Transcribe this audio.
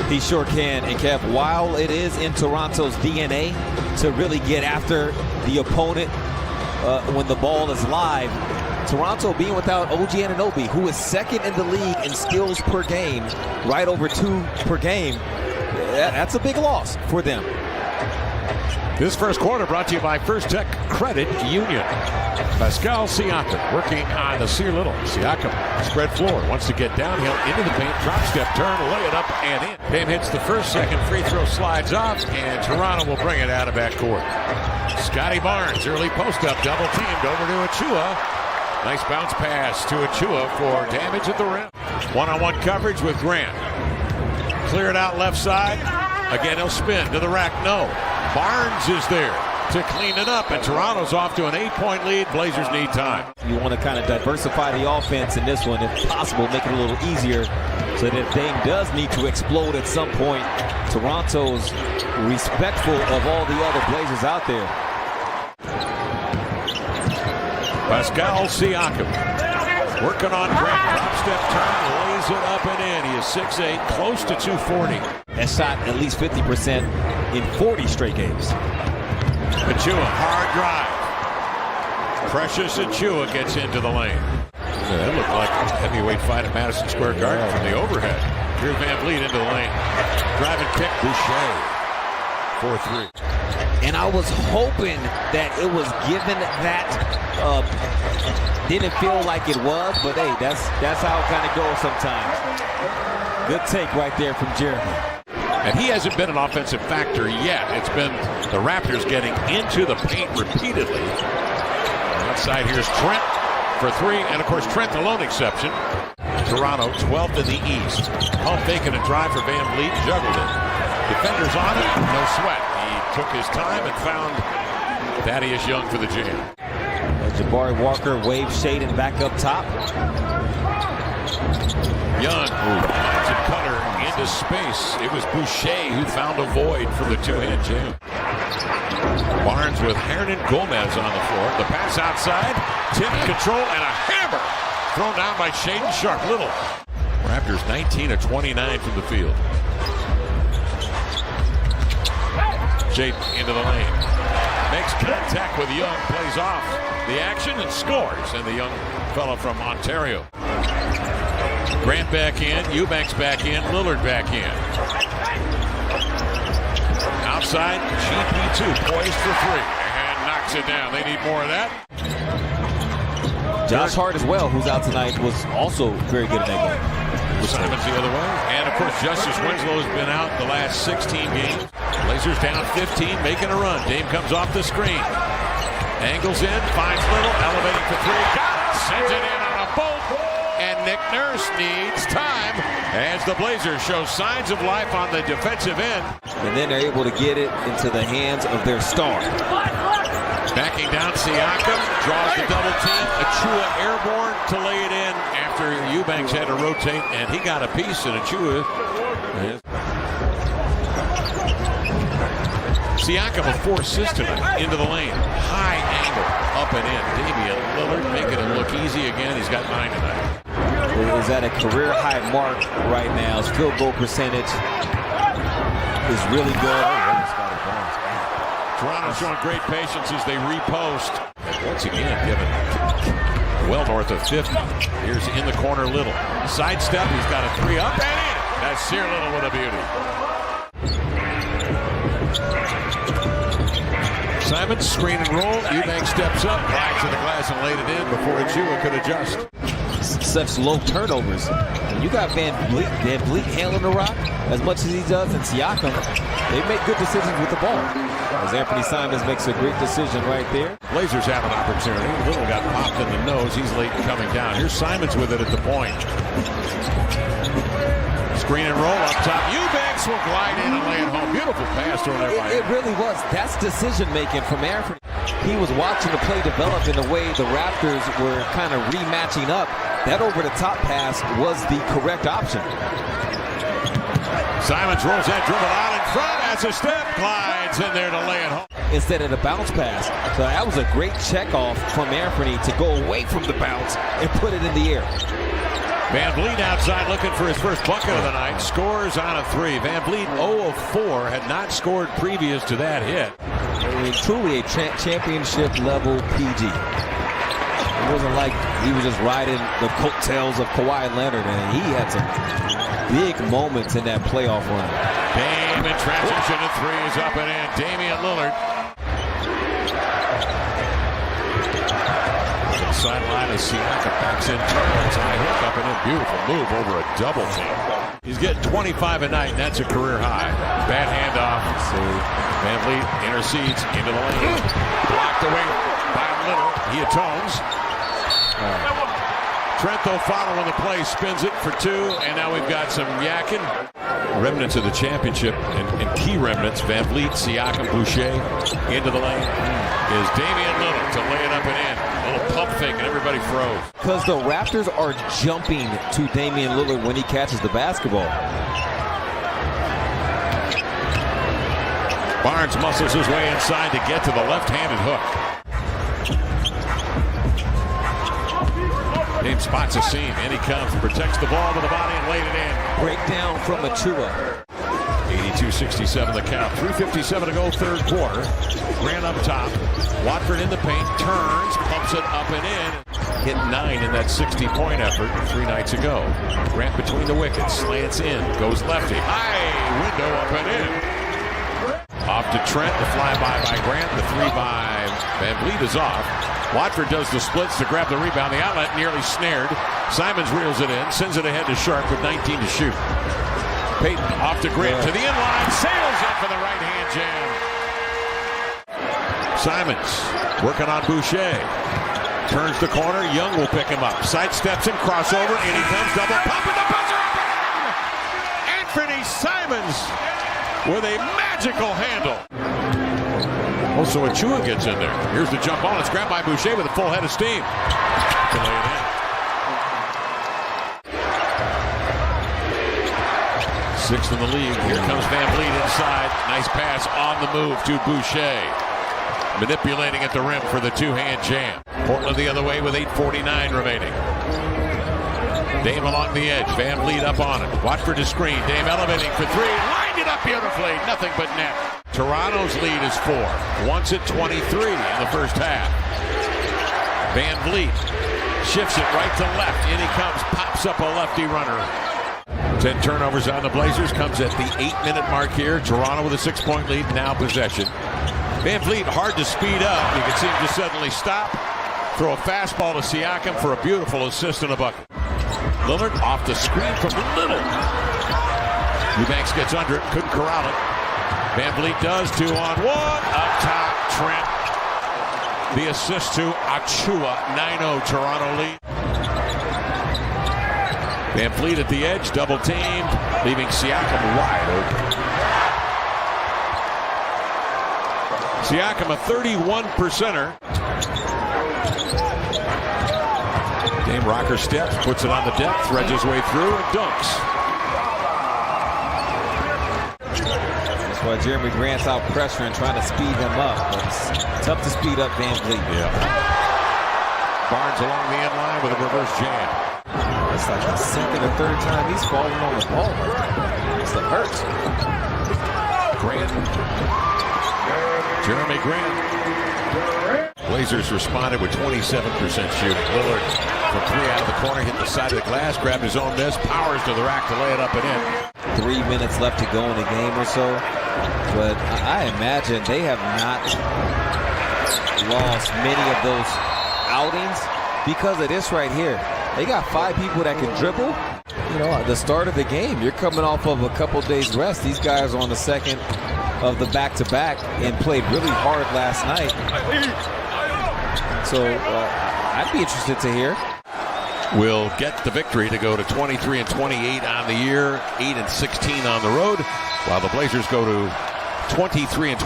He sure can. And Kev, while it is in Toronto's DNA to really get after the opponent when the ball is live, Toronto being without OG Anunoby, who is second in the league in steals per game, right over 2 per game, that's a big loss for them. This first quarter brought to you by First Tech Credit Union. Pascal Siakam working on the Sear Little. Siakam spread floor, wants to get downhill into the paint, drop step, turn, lay it up and in. Dame hits the first, second free throw slides off, and Toronto will bring it out of backcourt. Scotty Barnes, early post up, double teamed over to Achua. Nice bounce pass to Achua for damage at the rim. One-on-one coverage with Grant. Clear it out left side. Again, he'll spin to the rack. No. Barnes is there to clean it up, and Toronto's off to an 8-point lead. Blazers need time. You want to kind of diversify the offense in this one, if possible, make it a little easier so that if Dame does need to explode at some point, Toronto's respectful of all the other Blazers out there. Pascal Siakam working on Grant. Drop step turn, lays it up and in. He is 6'8", close to 240. That shot at least 50% in 40 straight games. Achua, hard drive. Precious Achua gets into the lane. That looked like a heavyweight fight at Madison Square Garden from the overhead. Here's Van Vliet into the lane. Drive and pick Boucher. 4-3. And I was hoping that it was given that didn't feel like it was, but hey, that's how it kind of goes sometimes. Good take right there from Jeremy. And he hasn't been an offensive factor yet. It's been the Raptors getting into the paint repeatedly. Outside, here's Trent for 3, and of course Trent the lone exception. Toronto 12th in the East. Pump faking a drive for Van Vliet, juggled it. Defenders on it, no sweat. He took his time and found Thaddeus Young for the jam. Jabari Walker wave shading back up top. Young finds a cutter into space. It was Boucher who found a void for the two-hand jam. Barnes with Hernan Gomez on the floor. The pass outside, tip control, and a hammer thrown down by Shaedon Sharpe. Little. Raptors 19 of 29 from the field. Shaedon into the lane. Makes contact with Young, plays off the action and scores. And the young fellow from Ontario. Grant back in, Eubanks back in, Lillard back in. Outside, GP2 poised for 3 and knocks it down. They need more of that. Josh Hart as well, who's out tonight, was also very good in that game. Simon's the other way. And of course, Justice Winslow has been out the last 16 games. Blazers down 15, making a run. Dame comes off the screen. Angles in, finds Little, elevating for 3. Got it! Sends it in on a bolt. And Nick Nurse needs time as the Blazers show signs of life on the defensive end. And then they're able to get it into the hands of their star. Backing down, Siakam draws the double team. Achua airborne to lay it in after Eubanks had to rotate, and he got a piece, and Achua. Siakam, a 4-assist tonight, into the lane. High angle, up and in. Damian Lillard making it look easy again. He's got 9 tonight. Is at a career high mark right now. His field goal percentage is really good. Toronto showing great patience as they repost. And once again, given well north of 50. Here's in the corner Little. Sidestep, he's got a 3 up and in. That's Sear Little with a beauty. Simon, screen and roll. Eubanks steps up, glides to the glass and laid it in before Achua could adjust. Such low turnovers. When you got Van Vliet handling the rock as much as he does, and Siakam, they make good decisions with the ball. As Anthony Simons makes a great decision right there. Blazers have an opportunity. Little got popped in the nose. He's late coming down. Here's Simons with it at the point. Screen and roll up top. Eubanks will glide in and lay it home. Beautiful pass thrown there by him. It really was. That's decision making from Anthony. He was watching the play develop in the way the Raptors were kind of rematching up. That over-the-top pass was the correct option. Simons rolls that dribble out in front as a step, glides in there to lay it home. Instead of the bounce pass. So that was a great check off from Anthony to go away from the bounce and put it in the air. Van Vliet outside looking for his first bucket of the night. Scores on a three. Van Vliet 0 of 4, had not scored previous to that hit. I mean, truly a championship level PG. It wasn't like he was just riding the coattails of Kawhi Leonard, and he had some big moments in that playoff run. Dame in transition, and three is up and in. Damian Lillard. Sideline of Siakam, backs in, turns, high hook up and in. Beautiful move over a double team. He's getting 25 a night, and that's a career high. Bad handoff. Van Vliet intercedes into the lane. Blocked away by Little. He atones. Trento following the play, spins it for two, and now we've got some yakking. Remnants of the championship and key remnants. Van Vliet, Siakam, Boucher into the lane. Is Damian Lillard to lay it up and in. A little pump fake, and everybody froze. Because the Raptors are jumping to Damian Lillard when he catches the basketball. Barnes muscles his way inside to get to the left-handed hook. Dame spots a seam, and he comes, protects the ball with the body and laid it in. Breakdown from Achua. 82-67 the count. 3:57 to go, third quarter. Grant up top. Watford in the paint, turns, pumps it up and in. Hit 9 in that 60-point effort 3 nights ago. Grant between the wickets, slants in, goes lefty. High window up and in. Off to Trent, the flyby by Grant, the three by Van Vliet is off. Watford does the splits to grab the rebound. The outlet nearly snared. Simons reels it in, sends it ahead to Sharp with 19 to shoot. Payton off to Grant to the inline, sails in for the right-hand jam. Simons working on Boucher. Turns the corner, Young will pick him up. Sidesteps and crossover, and he comes double pump and the buzzer up and in! Anthony Simons with a magical handle. Also, Achua gets in there. Here's the jump ball. It's grabbed by Boucher with a full head of steam. To lay it in. Sixth in the league. Here comes Van Vliet inside. Nice pass on the move to Boucher. Manipulating at the rim for the two-hand jam. Portland the other way with 8:49 remaining. Dame along the edge. Van Vliet up on it. Watford to screen. Dame elevating for three. Lined it up beautifully. Nothing but net. Toronto's lead is 4. Once at 23 in the first half. Van Vliet shifts it right to left. In he comes. Pops up a lefty runner. 10 turnovers on the Blazers. Comes at the 8-minute mark here. Toronto with a 6-point lead. Now possession. Van Vliet hard to speed up. You can see him just suddenly stop. Throw a fastball to Siakam for a beautiful assist and a bucket. Lillard off the screen from Little. Eubanks gets under it. Couldn't corral it. Van Vliet does 2-on-1. Up top, Trent. The assist to Achua. 9-0 Toronto lead. Van Vliet at the edge, double teamed, leaving Siakam wide open. Siakam a 31%er. Dame rocker steps, puts it on the deck, threads his way through, and dunks. That's why Jeremy Grant's out pressuring, trying to speed him up. It's tough to speed up Van Vliet. Yeah. Barnes along the end line with a reverse jam. It's like the second or third time he's falling on the ball. It's the hurt. Grant. Jeremy Grant. Blazers responded with 27% shooting. Lillard from 3 out of the corner, hit the side of the glass, grabbed his own miss, powers to the rack to lay it up and in. 3 minutes left to go in the game or so. But I imagine they have not lost many of those outings because of this right here. They got 5 people that can dribble. You know, at the start of the game, you're coming off of a couple days rest. These guys are on the second of the back-to-back and played really hard last night. So I'd be interested to hear. Will get the victory to go to 23-28 on the year, 8-16 on the road, while the Blazers go to 23-20.